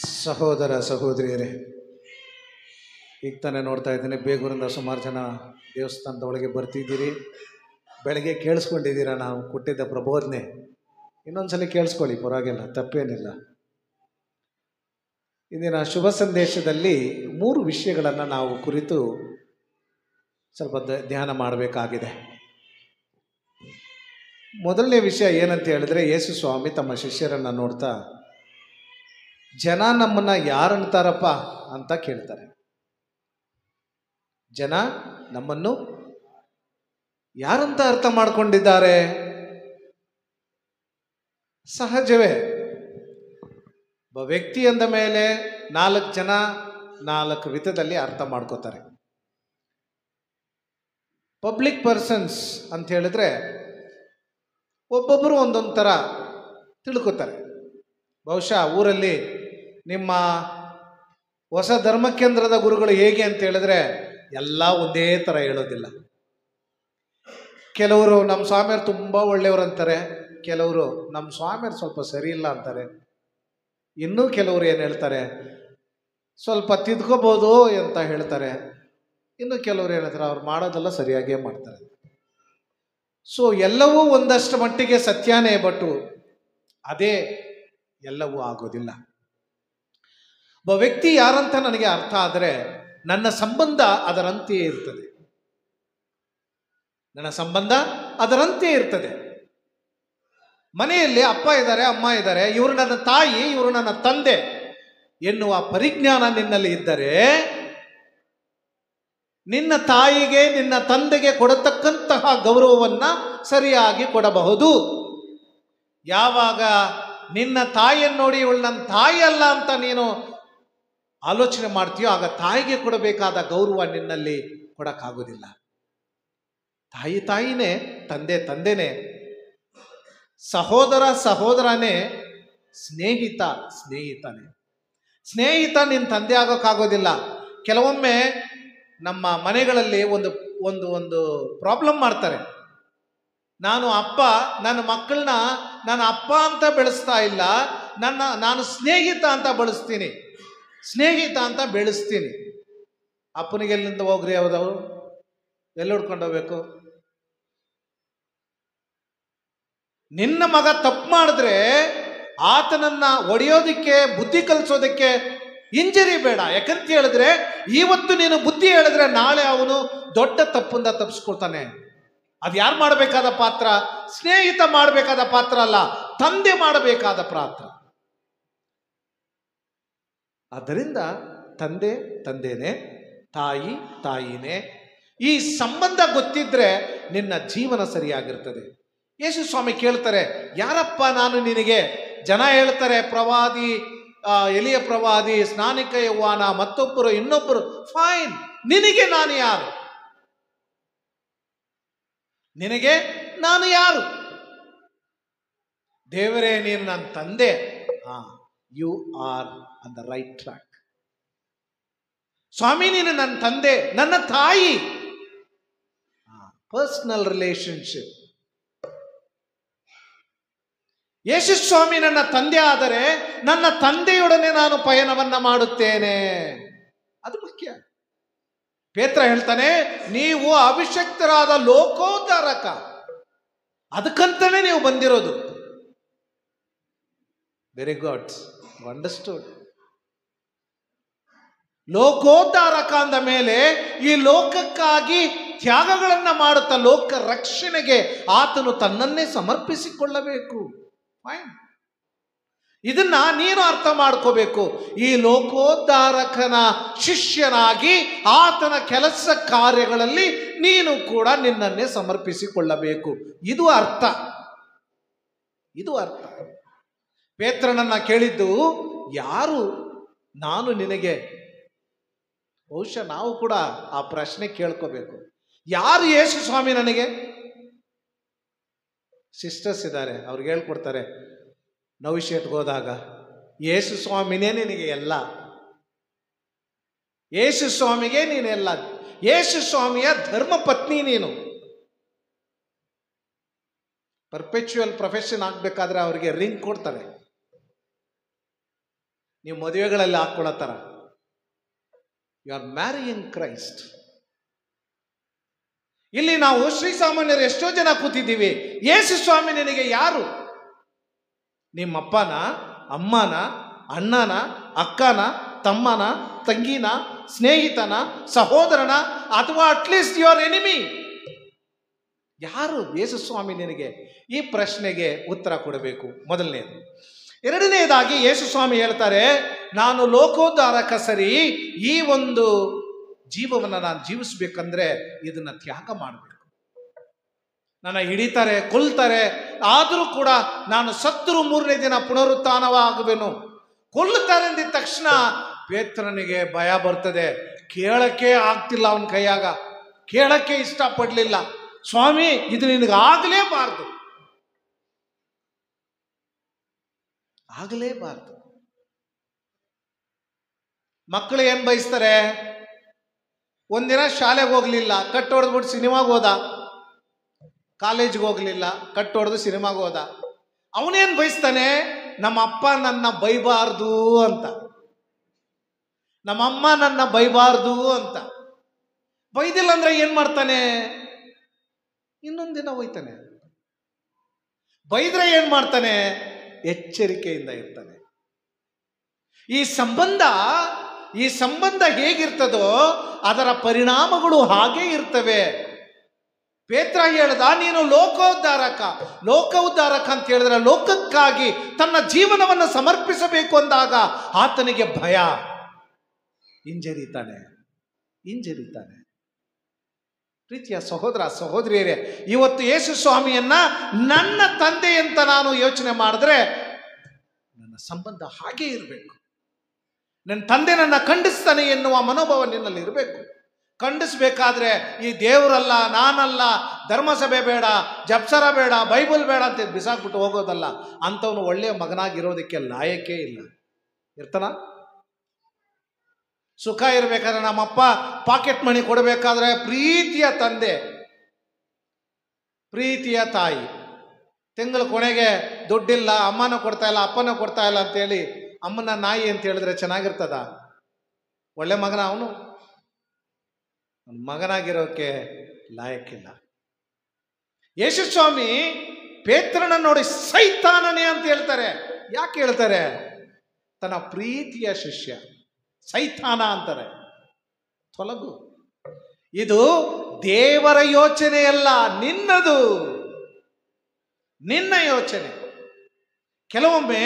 ಸಹೋದರ ಸಹೋದರಿಯರೇ, ಈಗ ತಾನೇ ನೋಡ್ತಾ ಇದ್ದೀನಿ ಬೇಗೂರಿಂದ ಸುಮಾರು ಜನ ದೇವಸ್ಥಾನದ ಒಳಗೆ ಬರ್ತಿದ್ದೀರಿ. ಬೆಳಗ್ಗೆ ಕೇಳಿಸ್ಕೊಂಡಿದ್ದೀರಾ ನಾವು ಕೊಟ್ಟಿದ್ದ ಪ್ರಬೋಧನೆ. ಇನ್ನೊಂದ್ಸಲಿ ಕೇಳಿಸ್ಕೊಳ್ಳಿ, ಪರವಾಗಿಲ್ಲ, ತಪ್ಪೇನಿಲ್ಲ. ಇಂದಿನ ಶುಭ ಸಂದೇಶದಲ್ಲಿ 3 ವಿಷಯಗಳನ್ನು ನಾವು ಕುರಿತು ಸ್ವಲ್ಪ ಧ್ಯಾನ ಮಾಡಬೇಕಾಗಿದೆ. ಮೊದಲನೇ ವಿಷಯ ಏನಂತ ಹೇಳಿದ್ರೆ, ಯೇಸು ಸ್ವಾಮಿ ತಮ್ಮ ಶಿಷ್ಯರನ್ನು ನೋಡ್ತಾ ಜನ ನಮ್ಮನ್ನ ಯಾರಂತಾರಪ್ಪ ಅಂತ ಕೇಳ್ತಾರೆ. ಜನ ನಮ್ಮನ್ನು ಯಾರಂತ ಅರ್ಥ ಮಾಡ್ಕೊಂಡಿದ್ದಾರೆ? ಸಹಜವೇ, ಒಬ್ಬ ವ್ಯಕ್ತಿ ಅಂದ ಮೇಲೆ 4 ಜನ 4 ವಿಧದಲ್ಲಿ ಅರ್ಥ ಮಾಡ್ಕೋತಾರೆ. ಪಬ್ಲಿಕ್ ಪರ್ಸನ್ಸ್ ಅಂತ ಹೇಳಿದ್ರೆ ಒಬ್ಬೊಬ್ಬರು ಒಂದೊಂದು ಥರ ತಿಳ್ಕೊತಾರೆ. ಬಹುಶಃ ಊರಲ್ಲಿ ನಿಮ್ಮ ಹೊಸ ಧರ್ಮ ಕೇಂದ್ರದ ಗುರುಗಳು ಹೇಗೆ ಅಂತ ಹೇಳಿದ್ರೆ ಎಲ್ಲ ಒಂದೇ ಥರ ಹೇಳೋದಿಲ್ಲ. ಕೆಲವರು ನಮ್ಮ ಸ್ವಾಮಿಯರು ತುಂಬ ಒಳ್ಳೆಯವರು ಅಂತಾರೆ, ಕೆಲವರು ನಮ್ಮ ಸ್ವಾಮಿಯರು ಸ್ವಲ್ಪ ಸರಿ ಇಲ್ಲ ಅಂತಾರೆ, ಇನ್ನೂ ಕೆಲವರು ಏನು ಹೇಳ್ತಾರೆ, ಸ್ವಲ್ಪ ತಿದ್ಕೋಬೋದು ಅಂತ ಹೇಳ್ತಾರೆ, ಇನ್ನು ಕೆಲವರು ಏನು ಹೇಳ್ತಾರೆ, ಅವ್ರು ಮಾಡೋದೆಲ್ಲ ಸರಿಯಾಗೇ ಮಾಡ್ತಾರೆ. ಸೊ ಎಲ್ಲವೂ ಒಂದಷ್ಟು ಮಟ್ಟಿಗೆ ಸತ್ಯನೇ, ಬಟ್ಟು ಅದೇ ಎಲ್ಲವೂ ಆಗೋದಿಲ್ಲ. ಒಬ್ಬ ವ್ಯಕ್ತಿ ಯಾರಂತ ನನಗೆ ಅರ್ಥ ಆದರೆ ನನ್ನ ಸಂಬಂಧ ಅದರಂತೆಯೇ ಇರ್ತದೆ. ನನ್ನ ಸಂಬಂಧ ಅದರಂತೆಯೇ ಇರ್ತದೆ. ಮನೆಯಲ್ಲಿ ಅಪ್ಪ ಇದ್ದಾರೆ, ಅಮ್ಮ ಇದ್ದಾರೆ, ಇವರು ನನ್ನ ತಾಯಿ, ಇವರು ನನ್ನ ತಂದೆ ಎನ್ನುವ ಪರಿಜ್ಞಾನ ನಿನ್ನಲ್ಲಿ ಇದ್ದರೆ ನಿನ್ನ ತಾಯಿಗೆ ನಿನ್ನ ತಂದೆಗೆ ಕೊಡತಕ್ಕಂತಹ ಗೌರವವನ್ನು ಸರಿಯಾಗಿ ಕೊಡಬಹುದು. ಯಾವಾಗ ನಿನ್ನ ತಾಯಿಯನ್ನು ನೋಡಿ ಇವಳು ನನ್ನ ತಾಯಿ ಅಲ್ಲ ಅಂತ ನೀನು ಆಲೋಚನೆ ಮಾಡ್ತೀಯೋ, ಆಗ ತಾಯಿಗೆ ಕೊಡಬೇಕಾದ ಗೌರವ ನಿನ್ನಲ್ಲಿ ಕೊಡಕ್ಕಾಗೋದಿಲ್ಲ. ತಾಯಿ ತಾಯಿನೇ, ತಂದೆ ತಂದೆನೇ, ಸಹೋದರ ಸಹೋದರನೇ, ಸ್ನೇಹಿತ ಸ್ನೇಹಿತನೇ. ಸ್ನೇಹಿತ ನಿನ್ನ ತಂದೆ ಆಗೋಕ್ಕಾಗೋದಿಲ್ಲ. ಕೆಲವೊಮ್ಮೆ ನಮ್ಮ ಮನೆಗಳಲ್ಲಿ ಒಂದು ಒಂದು ಒಂದು ಪ್ರಾಬ್ಲಮ್ ಮಾಡ್ತಾರೆ. ನಾನು ಅಪ್ಪ ನನ್ನ ಮಕ್ಕಳನ್ನ ನನ್ನ ಅಪ್ಪ ಅಂತ ಬೆಳೆಸ್ತಾ ಇಲ್ಲ, ನಾನು ಸ್ನೇಹಿತ ಅಂತ ಬೆಳೆಸ್ತೀನಿ, ಸ್ನೇಹಿತ ಅಂತ ಬೆಳೆಸ್ತೀನಿ. ಅಪ್ಪನಿಗೆ ಎಲ್ಲಿಂದ ಹೋಗ್ರಿ, ಯಾವುದವರು ಎಲ್ಲಿ ಹುಡ್ಕೊಂಡು ಹೋಗ್ಬೇಕು? ನಿನ್ನ ಮಗ ತಪ್ಪು ಮಾಡಿದ್ರೆ ಆತನನ್ನ ಹೊಡೆಯೋದಕ್ಕೆ, ಬುದ್ಧಿ ಕಲಿಸೋದಕ್ಕೆ ಇಂಜರಿ ಬೇಡ. ಯಾಕಂತ ಹೇಳಿದ್ರೆ ಇವತ್ತು ನೀನು ಬುದ್ಧಿ ಹೇಳಿದ್ರೆ ನಾಳೆ ಅವನು ದೊಡ್ಡ ತಪ್ಪಿಂದ ತಪ್ಪಿಸ್ಕೊಳ್ತಾನೆ. ಅದು ಯಾರು ಮಾಡಬೇಕಾದ ಪಾತ್ರ? ಸ್ನೇಹಿತ ಮಾಡಬೇಕಾದ ಪಾತ್ರ ಅಲ್ಲ, ತಂದೆ ಮಾಡಬೇಕಾದ ಪಾತ್ರ. ಆದ್ದರಿಂದ ತಂದೆ ತಂದೆನೇ, ತಾಯಿ ತಾಯಿನೇ. ಈ ಸಂಬಂಧ ಗೊತ್ತಿದ್ರೆ ನಿನ್ನ ಜೀವನ ಸರಿಯಾಗಿರ್ತದೆ. ಯೇಸು ಸ್ವಾಮಿ ಕೇಳ್ತಾರೆ, ಯಾರಪ್ಪ ನಾನು ನಿನಗೆ? ಜನ ಹೇಳ್ತಾರೆ, ಪ್ರವಾದಿ, ಎಲಿಯ ಪ್ರವಾದಿ, ಸ್ನಾನಿಕ ಯೌವಾನ, ಮತ್ತೊಬ್ಬರು ಇನ್ನೊಬ್ಬರು. ಫೈನ್, ನಿನಗೆ ನಾನು ಯಾರು? ನಿನಗೆ ನಾನು ಯಾರು? ದೇವರೇ, ನೀನು ನನ್ನ ತಂದೆ. You are on the right track. ಸ್ವಾಮಿ, ನೀನು ನನ್ನ ತಂದೆ, ನನ್ನ ತಾಯಿ. Personal relationship. ಯೇಸು ಸ್ವಾಮಿ ನನ್ನ ತಂದೆ ಆದರೆ ನನ್ನ ತಂದೆಯೊಡನೆ ನಾನು ಪಯಣವನ್ನ ಮಾಡುತ್ತೇನೆ. ಅದು ಮುಖ್ಯ. ಪೇತ್ರ ಹೇಳ್ತಾನೆ, ನೀವು ಅಭಿಷಕ್ತರಾದ ಲೋಕೋದ್ಧಾರಕ, ಅದಕ್ಕಂತಾನೆ ನೀವು ಬಂದಿರೋದು. Very good, understood. ಲೋಕೋದ್ಧಾರಕ ಅಂದ ಮೇಲೆ ಈ ಲೋಕಕ್ಕಾಗಿ ತ್ಯಾಗಗಳನ್ನ ಮಾಡುತ್ತಾ ಲೋಕ ರಕ್ಷಣೆಗೆ ಆತನು ತನ್ನನ್ನೇ ಸಮರ್ಪಿಸಿಕೊಳ್ಳಬೇಕು. ಫೈನ್, ಇದನ್ನ ನೀನು ಅರ್ಥ ಮಾಡ್ಕೋಬೇಕು. ಈ ಲೋಕೋದ್ಧಾರಕನ ಶಿಷ್ಯನಾಗಿ ಆತನ ಕೆಲಸ ಕಾರ್ಯಗಳಲ್ಲಿ ನೀನು ಕೂಡ ನಿನ್ನನ್ನೇ ಸಮರ್ಪಿಸಿಕೊಳ್ಳಬೇಕು. ಇದು ಅರ್ಥ, ಇದು ಅರ್ಥ. ಪೇತ್ರನನ್ನ ಕೇಳಿದ್ದು, ಯಾರು ನಾನು ನಿನಗೆ? ಬಹುಶಃ ನಾವು ಕೂಡ ಆ ಪ್ರಶ್ನೆ ಕೇಳ್ಕೋಬೇಕು. ಯಾರು ಯೇಸು ಸ್ವಾಮಿ ನನಗೆ? ಸಿಸ್ಟರ್ಸ್ ಇದ್ದಾರೆ, ಅವ್ರಿಗೆ ಹೇಳ್ಕೊಡ್ತಾರೆ, ನವಿಶೇಟ್ಗೆ ಹೋದಾಗ ಯೇಸು ಸ್ವಾಮಿನೇ ನಿನಗೆ ಎಲ್ಲ, ಯೇಸು ಸ್ವಾಮಿಗೆ ನೀನೆಲ್ಲ, ಯೇಸು ಸ್ವಾಮಿಯ ಧರ್ಮ ಪತ್ನಿ ನೀನು. ಪರ್ಪೆಚುವಲ್ ಪ್ರೊಫೆಷನ್ ಆಗಬೇಕಾದ್ರೆ ಅವರಿಗೆ ರಿಂಗ್ ಕೊಡ್ತಾರೆ. ನೀವು ಮದುವೆಗಳಲ್ಲಿ ಹಾಕೊಳ್ಳೋ ಥರ. You are marrying Christ. ಇಲ್ಲಿ ನಾವು ಶ್ರೀಸಾಮಾನ್ಯರು ಎಷ್ಟೋ ಜನ ಕೂತಿದ್ದೀವಿ. ಯೇಸು ಸ್ವಾಮಿ ನಿನಗೆ ಯಾರು? ನಿಮ್ಮಪ್ಪನ, ಅಮ್ಮನ, ಅಣ್ಣನ, ಅಕ್ಕನ, ತಮ್ಮನ, ತಂಗಿನ, ಸ್ನೇಹಿತನ, ಸಹೋದರನ, ಅಥವಾ ಅಟ್ಲೀಸ್ಟ್ ಯುವರ್ ಎನಿಮಿ? ಯಾರು ಯೇಸು ಸ್ವಾಮಿ ನಿನಗೆ? ಈ ಪ್ರಶ್ನೆಗೆ ಉತ್ತರ ಕೊಡಬೇಕು, ಮೊದಲನೇದು. ಎರಡನೇದಾಗಿ ಯೇಸು ಸ್ವಾಮಿ ಹೇಳ್ತಾರೆ, ನಾನು ಲೋಕೋದ್ಧಾರಕ ಸರಿ, ಈ ಒಂದು ಜೀವವನ್ನು ನಾನು ಜೀವಿಸ್ಬೇಕಂದ್ರೆ ಇದನ್ನ ತ್ಯಾಗ ಮಾಡಬೇಕು. ನನ್ನ ಹಿಡಿತಾರೆ, ಕೊಲ್ತಾರೆ, ಆದರೂ ಕೂಡ ನಾನು ಸತ್ತರೂ 3ನೇ ದಿನ ಪುನರುತ್ಥಾನವಾಗುವೆನು. ಕೊಲ್ಲುತ್ತಾರೆ ಅಂದಿದ ತಕ್ಷಣ ಪೇತ್ರನಿಗೆ ಭಯ ಬರ್ತದೆ. ಕೇಳಕ್ಕೆ ಆಗ್ತಿಲ್ಲ, ಅವನ ಕೈಯಾಗ ಕೇಳಕ್ಕೆ ಇಷ್ಟಪಡಲಿಲ್ಲ. ಸ್ವಾಮಿ, ಇದು ನಿನಗೆ ಆಗಲೇಬಾರ್ದು, ಆಗಲೇಬಾರ್ದು. ಮಕ್ಕಳು ಏನ್ ಬಯಸ್ತಾರೆ? ಒಂದಿನ ಶಾಲೆಗೆ ಹೋಗ್ಲಿಲ್ಲ, ಕಟ್ಟೊಡೆದ್ಬಿಟ್ಟು ಸಿನಿಮಾಗೆ ಹೋದ. ಕಾಲೇಜ್ಗೆ ಹೋಗ್ಲಿಲ್ಲ, ಕಟ್ಟೊಡೆದು ಸಿನಿಮಾಗೆ ಹೋದ. ಅವನೇನ್ ಬಯಸ್ತಾನೆ? ನಮ್ಮ ಅಪ್ಪ ನನ್ನ ಬೈಬಾರ್ದು ಅಂತ, ನಮ್ಮಮ್ಮ ನನ್ನ ಬೈಬಾರ್ದು ಅಂತ. ಬೈದಿಲ್ಲ ಅಂದ್ರೆ ಏನ್ ಮಾಡ್ತಾನೆ? ಇನ್ನೊಂದಿನ ಹೋಯ್ತಾನೆ. ಬೈದ್ರೆ ಏನ್ ಮಾಡ್ತಾನೆ? ಎಚ್ಚರಿಕೆಯಿಂದ ಇರ್ತಾನೆ. ಈ ಸಂಬಂಧ ಹೇಗಿರ್ತದೋ ಅದರ ಪರಿಣಾಮಗಳು ಹಾಗೇ ಇರ್ತವೆ. ಪೇತ್ರ ಹೇಳ್ದ, ನೀನು ಲೋಕೋದ್ಧಾರಕ ಅಂತ ಹೇಳಿದ್ರೆ ಲೋಕಕ್ಕಾಗಿ ತನ್ನ ಜೀವನವನ್ನು ಸಮರ್ಪಿಸಬೇಕು ಅಂದಾಗ ಆತನಿಗೆ ಭಯ. ಹಿಂಜರಿತಾನೆ. ಪ್ರೀತಿಯ ಸಹೋದರ ಸಹೋದರಿಯರೇ, ಇವತ್ತು ಯೇಸು ಸ್ವಾಮಿಯನ್ನ ನನ್ನ ತಂದೆ ಅಂತ ನಾನು ಯೋಚನೆ ಮಾಡಿದ್ರೆ ನನ್ನ ಸಂಬಂಧ ಹಾಗೇ ಇರಬೇಕು. ನನ್ನ ತಂದೆ ನನ್ನ ಖಂಡಿಸ್ತಾನೆ ಎನ್ನುವ ಮನೋಭಾವ ನಿನ್ನಲ್ಲಿ ಇರಬೇಕು. ಖಂಡಿಸ್ಬೇಕಾದ್ರೆ ಈ ದೇವರಲ್ಲ, ನಾನಲ್ಲ, ಧರ್ಮಸಭೆ ಬೇಡ, ಜಪ್ಸರ ಬೇಡ, ಬೈಬಲ್ ಬೇಡ ಅಂತ ಬಿಸಾಕ್ಬಿಟ್ಟು ಹೋಗೋದಲ್ಲ. ಅಂಥವನು ಒಳ್ಳೆಯ ಮಗನಾಗಿರೋದಕ್ಕೆ ಲಾಯಕೇ ಇಲ್ಲ. ಇರ್ತಾನ? ಸುಖ ಇರಬೇಕಾದ್ರೆ ನಮ್ಮಪ್ಪ ಪಾಕೆಟ್ ಮನಿ ಕೊಡಬೇಕಾದ್ರೆ ಪ್ರೀತಿಯ ತಂದೆ, ಪ್ರೀತಿಯ ತಾಯಿ, ತಿಂಗಳ ಕೊನೆಗೆ ದುಡ್ಡಿಲ್ಲ, ಅಮ್ಮನೂ ಕೊಡ್ತಾ ಇಲ್ಲ, ಅಪ್ಪನೂ ಕೊಡ್ತಾ ಇಲ್ಲ ಅಂತೇಳಿ ಅಮ್ಮನ ನಾಯಿ ಅಂತ ಹೇಳಿದ್ರೆ ಚೆನ್ನಾಗಿರ್ತದ? ಒಳ್ಳೆ ಮಗನ ಅವನು? ಮಗನಾಗಿರೋಕೆ ಲಾಯಕ್ಕಿಲ್ಲ. ಯೇಸು ಸ್ವಾಮಿ ಪೇತ್ರನ ನೋಡಿ ಸೈತಾನನೇ ಅಂತ ಹೇಳ್ತಾರೆ. ಯಾಕೆ ಹೇಳ್ತಾರೆ? ತನ್ನ ಪ್ರೀತಿಯ ಶಿಷ್ಯ ಸೈತಾನ ಅಂತಾರೆ. ತೊಲಗು, ಇದು ದೇವರ ಯೋಚನೆಯಲ್ಲ, ನಿನ್ನದು, ನಿನ್ನ ಯೋಚನೆ. ಕೆಲವೊಮ್ಮೆ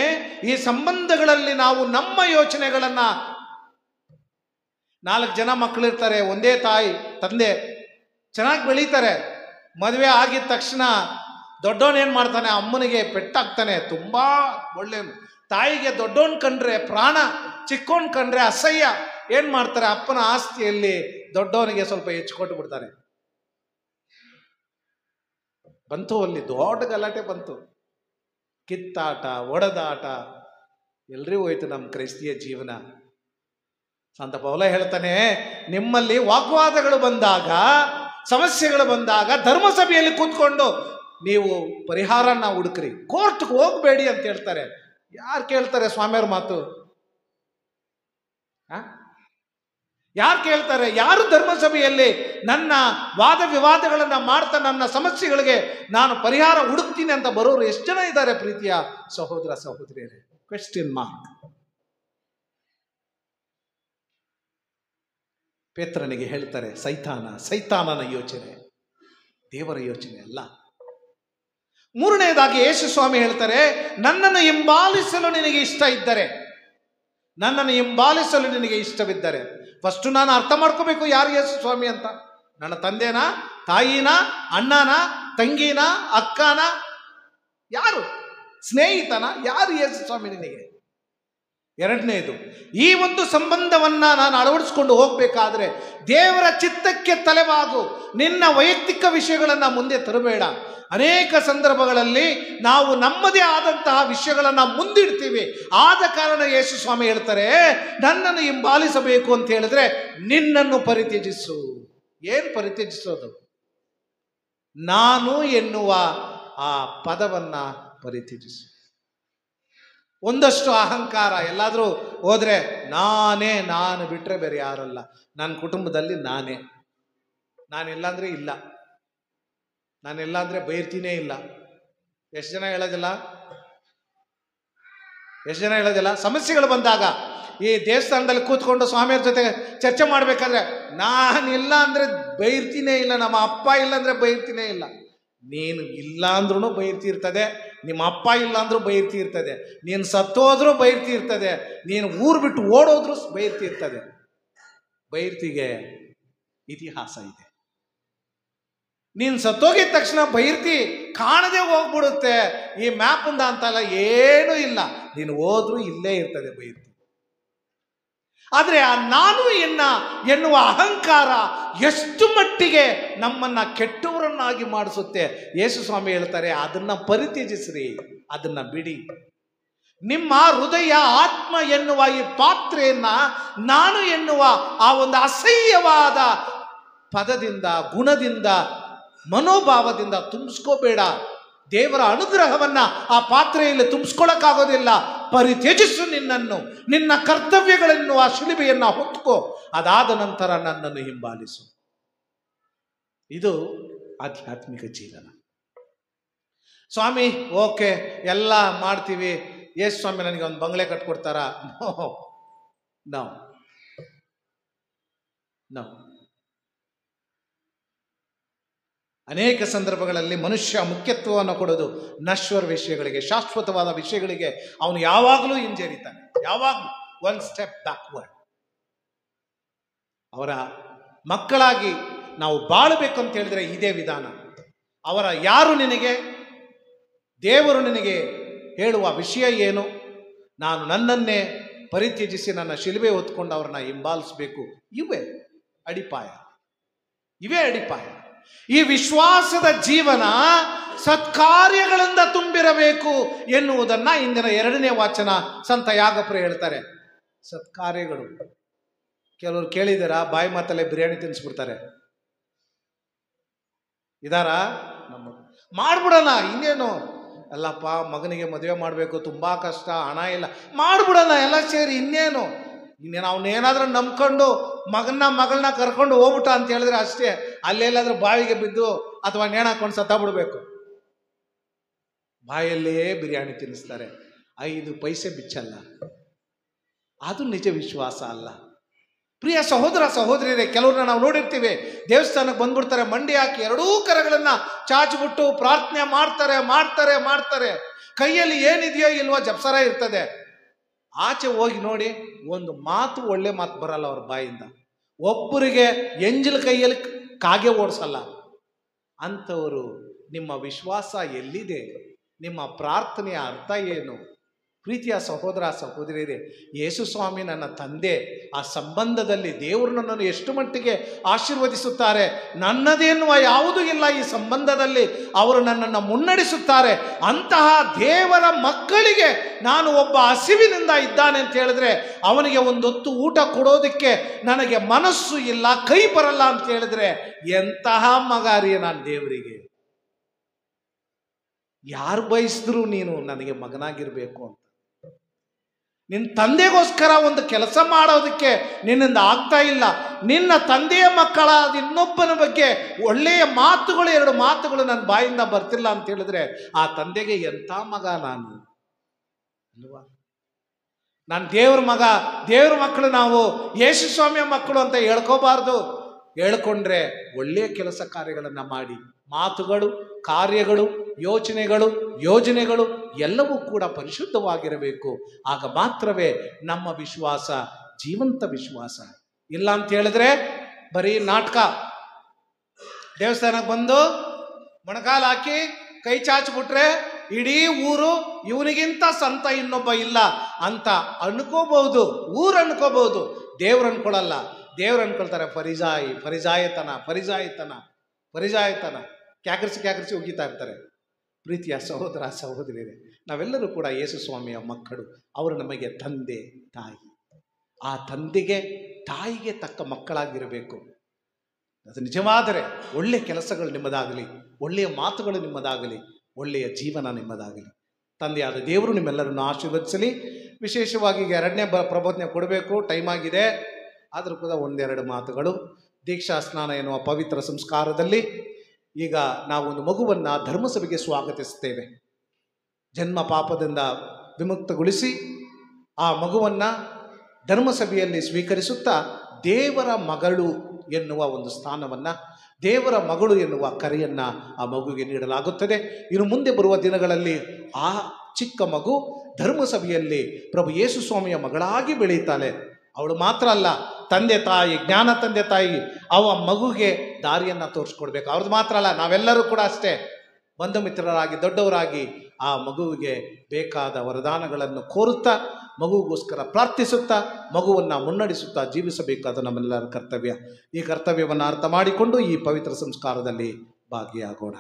ಈ ಸಂಬಂಧಗಳಲ್ಲಿ ನಾವು ನಮ್ಮ ಯೋಚನೆಗಳನ್ನ, 4 ಜನ ಮಕ್ಕಳಿರ್ತಾರೆ, ಒಂದೇ ತಾಯಿ ತಂದೆ, ಚೆನ್ನಾಗಿ ಬೆಳೀತಾರೆ. ಮದುವೆ ಆಗಿದ ತಕ್ಷಣ ದೊಡ್ಡವನೇನು ಮಾಡ್ತಾನೆ? ಅಮ್ಮನಿಗೆ ಪೆಟ್ಟಾಗ್ತಾನೆ. ತುಂಬಾ ಒಳ್ಳೆ ತಾಯಿಗೆ ದೊಡ್ಡವನ್ ಕಂಡ್ರೆ ಪ್ರಾಣ, ಚಿಕ್ಕವನ್ ಕಂಡ್ರೆ ಅಸಹ್ಯ. ಏನ್ ಮಾಡ್ತಾರೆ? ಅಪ್ಪನ ಆಸ್ತಿಯಲ್ಲಿ ದೊಡ್ಡವನಿಗೆ ಸ್ವಲ್ಪ ಹೆಚ್ಚಿಕೊಟ್ಟು ಬಿಡ್ತಾರೆ. ಬಂತು, ಅಲ್ಲಿ ದೊಡ್ಡ ಗಲಾಟೆ ಬಂತು, ಕಿತ್ತಾಟ, ಒಡೆದಾಟ, ಎಲ್ರಿಗೂ ಹೋಯ್ತು ನಮ್ಮ ಕ್ರೈಸ್ತಿಯ ಜೀವನ. ಸಂತ ಪೌಲ ಹೇಳ್ತಾನೆ, ನಿಮ್ಮಲ್ಲಿ ವಾಗ್ವಾದಗಳು ಬಂದಾಗ, ಸಮಸ್ಯೆಗಳು ಬಂದಾಗ ಧರ್ಮಸಭೆಯಲ್ಲಿ ಕೂತ್ಕೊಂಡು ನೀವು ಪರಿಹಾರನ ಹುಡುಕ್ರಿ, ಕೋರ್ಟ್ಗೆ ಹೋಗ್ಬೇಡಿ ಅಂತ ಹೇಳ್ತಾರೆ. ಯಾರು ಕೇಳ್ತಾರೆ ಸ್ವಾಮಿಯವ್ರ ಮಾತು? ಯಾರು ಕೇಳ್ತಾರೆ? ಯಾರು ಧರ್ಮಸಭೆಯಲ್ಲಿ ನನ್ನ ವಾದ ವಿವಾದಗಳನ್ನ ಮಾಡ್ತಾ ನನ್ನ ಸಮಸ್ಯೆಗಳಿಗೆ ನಾನು ಪರಿಹಾರ ಹುಡುಕ್ತೀನಿ ಅಂತ ಬರೋರು ಎಷ್ಟು ಜನ ಇದ್ದಾರೆ ಪ್ರೀತಿಯ ಸಹೋದರ ಸಹೋದರಿಯರೇ? Question mark. ಪೇತ್ರನಿಗೆ ಹೇಳ್ತಾರೆ ಸೈತಾನನ ಯೋಚನೆ, ದೇವರ ಯೋಚನೆ ಅಲ್ಲ. ಮೂರನೆಯದಾಗಿ ಯೇಸು ಸ್ವಾಮಿ ಹೇಳ್ತಾರೆ, ನನ್ನನ್ನು ಹಿಂಬಾಲಿಸಲು ನಿನಗೆ ಇಷ್ಟ ಇದ್ದರೆ, ನನ್ನನ್ನು ಹಿಂಬಾಲಿಸಲು ನಿನಗೆ ಇಷ್ಟವಿದ್ದರೆ. ಫಸ್ಟ್ ನಾನು ಅರ್ಥ ಮಾಡ್ಕೋಬೇಕು ಯಾರು ಯೇಸು ಸ್ವಾಮಿ ಅಂತ. ನನ್ನ ತಂದೆನ, ತಾಯಿನ, ಅಣ್ಣನ, ತಂಗಿನ, ಅಕ್ಕನ, ಯಾರು? ಸ್ನೇಹಿತನ? ಯಾರು ಯೇಸು ಸ್ವಾಮಿ ನಿನಗೆ? ಎರಡನೇದು, ಈ ಒಂದು ಸಂಬಂಧವನ್ನ ನಾನು ಅಳವಡಿಸ್ಕೊಂಡು ಹೋಗ್ಬೇಕಾದ್ರೆ ದೇವರ ಚಿತ್ತಕ್ಕೆ ತಲೆಬಾಗು. ನಿನ್ನ ವೈಯಕ್ತಿಕ ವಿಷಯಗಳನ್ನ ಮುಂದೆ ತರಬೇಡ. ಅನೇಕ ಸಂದರ್ಭಗಳಲ್ಲಿ ನಾವು ನಮ್ಮದೇ ಆದಂತಹ ವಿಷಯಗಳನ್ನ ಮುಂದಿಡ್ತೀವಿ. ಆದ ಕಾರಣ ಯೇಸು ಸ್ವಾಮಿ ಹೇಳ್ತಾರೆ, ನನ್ನನ್ನು ಹಿಂಬಾಲಿಸಬೇಕು ಅಂತ ಹೇಳಿದ್ರೆ ನಿನ್ನನ್ನು ಪರಿತ್ಯಜಿಸು. ಏನ್ ಪರಿತ್ಯಜಿಸೋದು? ನಾನು ಎನ್ನುವ ಆ ಪದವನ್ನ ಪರಿತ್ಯಜಿಸು. ಒಂದಷ್ಟು ಅಹಂಕಾರ, ಎಲ್ಲಾದ್ರೂ ಹೋದರೆ ನಾನು ಬಿಟ್ಟರೆ ಬೇರೆ ಯಾರಲ್ಲ, ನನ್ನ ಕುಟುಂಬದಲ್ಲಿ ನಾನಿಲ್ಲ ಅಂದರೆ ಇಲ್ಲ, ನಾನಿಲ್ಲ ಅಂದರೆ ಬೈರ್ತೀನೇ ಇಲ್ಲ. ಎಷ್ಟು ಜನ ಹೇಳೋದಿಲ್ಲ? ಸಮಸ್ಯೆಗಳು ಬಂದಾಗ ಈ ದೇವಸ್ಥಾನದಲ್ಲಿ ಕೂತ್ಕೊಂಡು ಸ್ವಾಮಿಯವ್ರ ಜೊತೆ ಚರ್ಚೆ ಮಾಡಬೇಕಾದ್ರೆ ನಾನಿಲ್ಲ ಅಂದರೆ ಬೈರ್ತೀನೇ ಇಲ್ಲ, ನಮ್ಮ ಅಪ್ಪ ಇಲ್ಲ ಅಂದರೆ ಬೈರ್ತೀನೇ ಇಲ್ಲ. ನೀನು ಇಲ್ಲ ಅಂದ್ರೂ ಬೈರ್ತಿರ್ತದೆ, ನಿಮ್ಮ ಅಪ್ಪ ಇಲ್ಲ ಅಂದ್ರೂ ಬೈರ್ತಿರ್ತದೆ, ನೀನು ಸತ್ತೋದ್ರೂ ಬೈರ್ತಿರ್ತದೆ, ನೀನು ಊರು ಬಿಟ್ಟು ಓಡೋದ್ರೂ ಬೈರ್ತಿರ್ತದೆ. ಬೈರ್ತಿಗೆ ಇತಿಹಾಸ ಇದೆ. ನೀನು ಸತ್ತೋಗಿದ ತಕ್ಷಣ ಬೈರ್ತಿ ಕಾಣದೆ ಹೋಗ್ಬಿಡುತ್ತೆ. ಈ ಮ್ಯಾಪಿಂದ ಅಂತಲ್ಲ, ಏನೂ ಇಲ್ಲ, ನೀನು ಹೋದ್ರೂ ಇಲ್ಲೇ ಇರ್ತದೆ ಬೈರ್ತಿ. ಆದರೆ ಆ ನಾನು ಎನ್ನುವ ಅಹಂಕಾರ ಎಷ್ಟು ಮಟ್ಟಿಗೆ ನಮ್ಮನ್ನ ಕೆಟ್ಟವರನ್ನಾಗಿ ಮಾಡಿಸುತ್ತೆ. ಯೇಸು ಸ್ವಾಮಿ ಹೇಳ್ತಾರೆ, ಅದನ್ನ ಪರಿತ್ಯಜಿಸ್ರಿ, ಅದನ್ನ ಬಿಡಿ. ನಿಮ್ಮ ಹೃದಯ ಆತ್ಮ ಎನ್ನುವ ಈ ಪಾತ್ರೆಯನ್ನ ನಾನು ಎನ್ನುವ ಆ ಒಂದು ಅಸಹ್ಯವಾದ ಪದದಿಂದ, ಗುಣದಿಂದ, ಮನೋಭಾವದಿಂದ ತುಂಬಿಸ್ಕೋಬೇಡ. ದೇವರ ಅನುಗ್ರಹವನ್ನ ಆ ಪಾತ್ರೆಯಲ್ಲಿ ತುಂಬಿಸ್ಕೊಳಕ್ಕಾಗೋದಿಲ್ಲ. ಪರಿತ್ಯಜಿಸು ನಿನ್ನನ್ನು, ನಿನ್ನ ಕರ್ತವ್ಯಗಳೆನ್ನುವ ಶಿಲುಬೆಯನ್ನ ಹೊತ್ಕೋ, ಅದಾದ ನಂತರ ನನ್ನನ್ನು ಹಿಂಬಾಲಿಸು. ಇದು ಆಧ್ಯಾತ್ಮಿಕ ಜೀವನ. ಸ್ವಾಮಿ ಓಕೆ ಎಲ್ಲ ಮಾಡ್ತೀವಿ, ಯೇಸು ಸ್ವಾಮಿ ನನಗೆ ಒಂದು ಬಂಗಲೆ ಕಟ್ಕೊಡ್ತಾರಾ? ನೋ. ಅನೇಕ ಸಂದರ್ಭಗಳಲ್ಲಿ ಮನುಷ್ಯ ಮುಖ್ಯತ್ವವನ್ನು ಕೊಡೋದು ನಶ್ವರ ವಿಷಯಗಳಿಗೆ, ಶಾಶ್ವತವಾದ ವಿಷಯಗಳಿಗೆ ಅವನು ಯಾವಾಗಲೂ ಹಿಂಜರಿತಾನೆ, ಯಾವಾಗಲೂ ಒನ್ ಸ್ಟೆಪ್ ಬ್ಯಾಕ್ವರ್ಡ್. ಅವರ ಮಕ್ಕಳಾಗಿ ನಾವು ಬಾಳಬೇಕು ಅಂತ ಹೇಳಿದ್ರೆ ಇದೇ ವಿಧಾನ. ಯಾರು ನಿನಗೆ, ದೇವರು ನಿನಗೆ ಹೇಳುವ ವಿಷಯ ಏನು, ನಾನು ನನ್ನನ್ನೇ ಪರಿತ್ಯಜಿಸಿ ನನ್ನ ಶಿಲುಬೆ ಹೊತ್ಕೊಂಡು ಅವ್ರನ್ನ ಹಿಂಬಾಲಿಸಬೇಕು. ಇವೇ ಅಡಿಪಾಯ. ಈ ವಿಶ್ವಾಸದ ಜೀವನ ಸತ್ಕಾರ್ಯಗಳಿಂದ ತುಂಬಿರಬೇಕು ಎನ್ನುವುದನ್ನ ಇಂದಿನ 2ನೇ ವಾಚನ ಸಂತ ಯಾಗಪ್ರ ಹೇಳ್ತಾರೆ. ಸತ್ಕಾರ್ಯಗಳು. ಕೆಲವರು ಕೇಳಿದಾರ, ಬಾಯಿ ಮಾತಲ್ಲೇ ಬಿರಿಯಾನಿ ತಿನ್ನಿಸ್ಬಿಡ್ತಾರೆ. ಇದಾರಾ? ಮಾಡ್ಬಿಡೋಣ, ಇನ್ನೇನು, ಅಲ್ಲಪ್ಪ ಮಗನಿಗೆ ಮದುವೆ ಮಾಡಬೇಕು, ತುಂಬಾ ಕಷ್ಟ, ಹಣ ಇಲ್ಲ, ಮಾಡ್ಬಿಡೋಣ ಎಲ್ಲ ಸೇರಿ, ಇನ್ನೇನು ಅವನೇನಾದ್ರೂ ನಂಬ್ಕೊಂಡು ಮಗಳನ್ನ ಕರ್ಕೊಂಡು ಹೋಗ್ಬಿಟ್ಟ ಅಂತ ಹೇಳಿದ್ರೆ ಅಷ್ಟೇ, ಅಲ್ಲೆಲ್ಲಾದ್ರೂ ಬಾವಿಗೆ ಬಿದ್ದು ಅಥವಾ ನೇಣ ಹಾಕೊಂಡು ಸತ್ತ ಬಿಡ್ಬೇಕು. ಬಾಯಲ್ಲೇ ಬಿರಿಯಾನಿ ತಿನ್ನಿಸ್ತಾರೆ, 5 ಪೈಸೆ ಬಿಚ್ಚಲ್ಲ. ಅದು ನಿಜ ವಿಶ್ವಾಸ ಅಲ್ಲ. ಪ್ರಿಯ ಸಹೋದರ ಸಹೋದರಿಯರೇ, ಕೆಲವ್ರನ್ನ ನಾವು ನೋಡಿರ್ತೀವಿ, ದೇವಸ್ಥಾನಕ್ಕೆ ಬಂದ್ಬಿಡ್ತಾರೆ, ಮಂಡಿ ಹಾಕಿ 2 ಕರಗಳನ್ನ ಚಾಚಿಬಿಟ್ಟು ಪ್ರಾರ್ಥನೆ ಮಾಡ್ತಾರೆ. ಕೈಯಲ್ಲಿ ಏನಿದೆಯೋ ಇಲ್ವೋ ಜಪ್ಸರ ಇರ್ತದೆ. ಆಚೆ ಹೋಗಿ ನೋಡಿ, ಒಂದು ಮಾತು, ಒಳ್ಳೆ ಮಾತು ಬರಲ್ಲ ಅವ್ರ ಬಾಯಿಂದ. ಒಬ್ಬರಿಗೆ ಎಂಜಲ ಕೈಯಲ್ಲಿ ಕಾಗೆ ಓಡಿಸಲ್ಲ. ಅಂಥವರು ನಿಮ್ಮ ವಿಶ್ವಾಸ ಎಲ್ಲಿದೆ? ನಿಮ್ಮ ಪ್ರಾರ್ಥನೆಯ ಅರ್ಥ ಏನು? ಪ್ರೀತಿಯ ಸಹೋದರ ಸಹೋದರಿಯರೇ, ಯೇಸು ಸ್ವಾಮಿ ನನ್ನ ತಂದೆ, ಆ ಸಂಬಂಧದಲ್ಲಿ ದೇವರು ನನ್ನನ್ನು ಎಷ್ಟು ಮಟ್ಟಿಗೆ ಆಶೀರ್ವದಿಸುತ್ತಾರೆ. ನನ್ನದೇನ್ನುವ ಯಾವುದೂ ಇಲ್ಲ ಈ ಸಂಬಂಧದಲ್ಲಿ, ಅವರು ನನ್ನನ್ನು ಮುನ್ನಡೆಸುತ್ತಾರೆ. ಅಂತಹ ದೇವರ ಮಕ್ಕಳಿಗೆ ನಾನು ಒಬ್ಬ ಹಸಿವಿನಿಂದ ಇದ್ದಾನೆ ಅಂತ ಹೇಳಿದ್ರೆ, ಅವನಿಗೆ ಒಂದೊತ್ತು ಊಟ ಕೊಡೋದಕ್ಕೆ ನನಗೆ ಮನಸ್ಸು ಇಲ್ಲ, ಕೈ ಬರಲ್ಲ ಅಂತ ಹೇಳಿದ್ರೆ ಎಂತಹ ಮಗಾರಿಯ ನಾನು ದೇವರಿಗೆ. ಯಾರು ಬಯಸಿದ್ರು ನೀನು ನನಗೆ ಮಗನಾಗಿರ್ಬೇಕು ಅಂತ, ನಿನ್ನ ತಂದೆಗೋಸ್ಕರ ಒಂದು ಕೆಲಸ ಮಾಡೋದಕ್ಕೆ ನಿನ್ನಿಂದ ಆಗ್ತಾ ಇಲ್ಲ. ನಿನ್ನ ತಂದೆಯ ಮಕ್ಕಳಾದ ಇನ್ನೊಬ್ಬನ ಬಗ್ಗೆ ಒಳ್ಳೆಯ ಮಾತುಗಳು, 2 ಮಾತುಗಳು ನನ್ನ ಬಾಯಿಂದ ಬರ್ತಿಲ್ಲ ಅಂತ ಹೇಳಿದ್ರೆ ಆ ತಂದೆಗೆ ಎಂಥ ಮಗ ನಾನು ಅಲ್ವಾ? ನಾನು ದೇವ್ರ ಮಗ, ದೇವ್ರ ಮಕ್ಕಳು, ನಾವು ಯೇಸು ಸ್ವಾಮಿಯ ಮಕ್ಕಳು ಅಂತ ಹೇಳ್ಕೋಬಾರ್ದು. ಹೇಳ್ಕೊಂಡ್ರೆ ಒಳ್ಳೆಯ ಕೆಲಸ ಕಾರ್ಯಗಳನ್ನು ಮಾಡಿ, ಮಾತುಗಳು, ಕಾರ್ಯಗಳು, ಯೋಜನೆಗಳು ಎಲ್ಲವೂ ಕೂಡ ಪರಿಶುದ್ಧವಾಗಿರಬೇಕು. ಆಗ ಮಾತ್ರವೇ ನಮ್ಮ ವಿಶ್ವಾಸ ಜೀವಂತ ವಿಶ್ವಾಸ. ಇಲ್ಲ ಅಂತ ಹೇಳಿದ್ರೆ ಬರೀ ನಾಟಕ. ದೇವಸ್ಥಾನಕ್ಕೆ ಬಂದು ಮೊಣಕಾಲು ಹಾಕಿ ಕೈ ಚಾಚಿಬಿಟ್ರೆ ಇಡೀ ಊರು ಇವನಿಗಿಂತ ಸಂತ ಇನ್ನೊಬ್ಬ ಇಲ್ಲ ಅಂತ ಅನ್ಕೋಬಹುದು, ಊರು ಅನ್ಕೋಬಹುದು. ದೇವ್ರು ಅನ್ಕೊಳ್ಳಲ್ಲ. ದೇವ್ರು ಅನ್ಕೊಳ್ತಾರೆ ಫರಿಜಾಯಿತನ ಕ್ಯಾಕರಿಸಿ ಉಗಿತಾ ಇರ್ತಾರೆ. ಪ್ರೀತಿಯ ಸಹೋದರ ಸಹೋದರಿಯರೇ, ನಾವೆಲ್ಲರೂ ಕೂಡ ಯೇಸು ಸ್ವಾಮಿಯ ಮಕ್ಕಳು. ಅವರು ನಮಗೆ ತಂದೆ ತಾಯಿ. ಆ ತಂದೆಗೆ ತಾಯಿಗೆ ತಕ್ಕ ಮಕ್ಕಳಾಗಿರಬೇಕು. ಅದು ನಿಜವಾದರೆ ಒಳ್ಳೆಯ ಕೆಲಸಗಳು ನಿಮ್ಮದಾಗಲಿ, ಒಳ್ಳೆಯ ಮಾತುಗಳು ನಿಮ್ಮದಾಗಲಿ, ಒಳ್ಳೆಯ ಜೀವನ ನಿಮ್ಮದಾಗಲಿ. ತಂದೆಯಾದ ದೇವರು ನಿಮ್ಮೆಲ್ಲರನ್ನು ಆಶೀರ್ವದಿಸಲಿ. ವಿಶೇಷವಾಗಿ ಈಗ ಎರಡನೇ ಪ್ರಬೋಧನೆ ಕೊಡಬೇಕು, ಟೈಮ್ ಆಗಿದೆ. ಆದರೂ ಕೂಡ ಒಂದೆರಡು ಮಾತುಗಳು. ದೀಕ್ಷಾ ಸ್ನಾನ ಎನ್ನುವ ಪವಿತ್ರ ಸಂಸ್ಕಾರದಲ್ಲಿ ಈಗ ನಾವು ಒಂದು ಮಗುವನ್ನು ಧರ್ಮಸಭೆಗೆ ಸ್ವಾಗತಿಸ್ತೇವೆ. ಜನ್ಮ ಪಾಪದಿಂದ ವಿಮುಕ್ತಗೊಳಿಸಿ ಆ ಮಗುವನ್ನು ಧರ್ಮಸಭೆಯಲ್ಲಿ ಸ್ವೀಕರಿಸುತ್ತಾ ದೇವರ ಮಗಳು ಎನ್ನುವ ಒಂದು ಸ್ಥಾನವನ್ನು, ದೇವರ ಮಗಳು ಎನ್ನುವ ಕರೆಯನ್ನು ಆ ಮಗುವಿಗೆ ನೀಡಲಾಗುತ್ತದೆ. ಇನ್ನು ಮುಂದೆ ಬರುವ ದಿನಗಳಲ್ಲಿ ಆ ಚಿಕ್ಕ ಮಗು ಧರ್ಮಸಭೆಯಲ್ಲಿ ಪ್ರಭು ಯೇಸು ಸ್ವಾಮಿಯ ಮಗಳಾಗಿ ಬೆಳೀತಾಳೆ. ಅವಳು ಮಾತ್ರ ಅಲ್ಲ, ತಂದೆ ತಾಯಿ, ಜ್ಞಾನ ತಂದೆ ತಾಯಿ ಅವ ಮಗುಗೆ ದಾರಿಯನ್ನು ತೋರಿಸ್ಕೊಡ್ಬೇಕು. ಅವ್ರದ್ದು ಮಾತ್ರ ಅಲ್ಲ, ನಾವೆಲ್ಲರೂ ಕೂಡ ಅಷ್ಟೇ ಬಂಧು ಮಿತ್ರರಾಗಿ ದೊಡ್ಡವರಾಗಿ ಆ ಮಗುವಿಗೆ ಬೇಕಾದ ವರದಾನಗಳನ್ನು ಕೋರುತ್ತಾ, ಮಗುವಿಗೋಸ್ಕರ ಪ್ರಾರ್ಥಿಸುತ್ತಾ, ಮಗುವನ್ನು ಮುನ್ನಡೆಸುತ್ತಾ ಜೀವಿಸಬೇಕಾದ ನಮ್ಮೆಲ್ಲರ ಕರ್ತವ್ಯ. ಈ ಕರ್ತವ್ಯವನ್ನು ಅರ್ಥ ಮಾಡಿಕೊಂಡು ಈ ಪವಿತ್ರ ಸಂಸ್ಕಾರದಲ್ಲಿ ಭಾಗಿಯಾಗೋಣ.